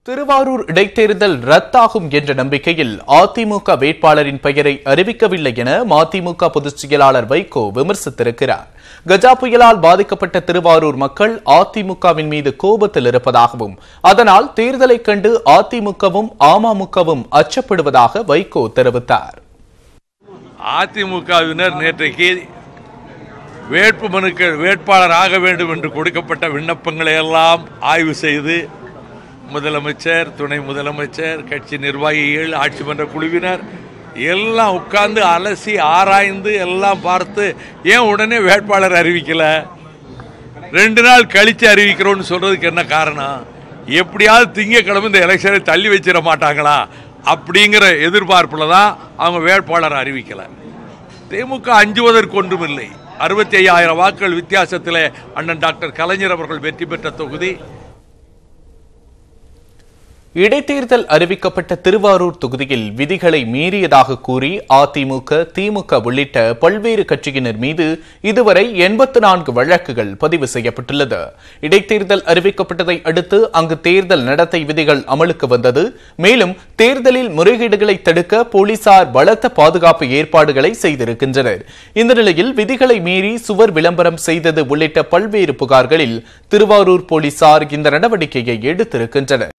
திருவாரூர் இடைத்தேர்தல் ரத்தாகும் என்ற நம்பிக்கையில் அதிமுக வேட்பாளரின் பெயரை அறிவிக்கவில்லை என மதிமுக பொதுச் செயலாளர் வைகோ விமர்சித்திருக்கிறார். கஜா புயலால் பாதிக்கப்பட்ட திருவாரூர் மக்கள் அதிமுகவின் மீது கோபத்தில் இருப்பதாகவும் அதனால் தேர்தலை கண்டு அதிமுகவும் அமமுகவும் அச்சப்படுவதாக வைகோ தெரிவித்தார். அதிமுகவினர் நேற்றைக்கு வேட்பாளர் ஆக வேண்டும் என்று கொடுக்கப்பட்ட விண்ணப்பங்களை எல்லாம் ஆய்வு செய்து முதலமைச்சர், துணை முதலமைச்சர், கட்சி நிர்வாகிகள், ஆட்சி மன்ற குழுவினர் எல்லாம் உட்கார்ந்து அலசி ஆராய்ந்து எல்லாம் பார்த்து ஏன் உடனே வேட்பாளர் அறிவிக்கல, 2 நாள் கழிச்சு அறிவிக்கிறோம்னு சொல்றதுக்கு என்ன காரணம்? எப்படியாவது திங்கட்கிழமை இந்த எலெக்ஷனை தள்ளி வச்சிட மாட்டாங்களா அப்படிங்கிற எதிர்பார்ப்புல தான் அவங்க வேட்பாளர் அறிவிக்கல. திமுக அஞ்சுவதற்கு ஒன்றுமில்லை. 65,000 வாக்குகள் வித்தியாசத்தில் அண்ணன் டாக்டர் கலைஞர் அவர்கள் வெற்றி பெற்ற தொகுதி. இடைத்தேர்தல் அறிவிக்கப்பட்ட திருவாரூர் தொகுதியில் விதிகளை மீறியதாக கூறி அதிமுக, திமுக உள்ளிட்ட பல்வேறு கட்சியினர் மீது இதுவரை 84 வழக்குகள் பதிவு செய்யப்பட்டுள்ளது. இடைத்தேர்தல் அறிவிக்கப்பட்டதை அடுத்து அங்கு தேர்தல் நடத்தை விதிகள் அமலுக்கு வந்தது. மேலும் தேர்தலில் முறைகேடுகளை தடுக்க போலீசார் பலத்த பாதுகாப்பு ஏற்பாடுகளை செய்திருக்கின்றனர். இந்த நிலையில் விதிகளை மீறி சுவர் விளம்பரம் செய்தது உள்ளிட்ட பல்வேறு புகார்களில் திருவாரூர் போலீசார் இந்த நடவடிக்கையை எடுத்திருக்கின்றனர்.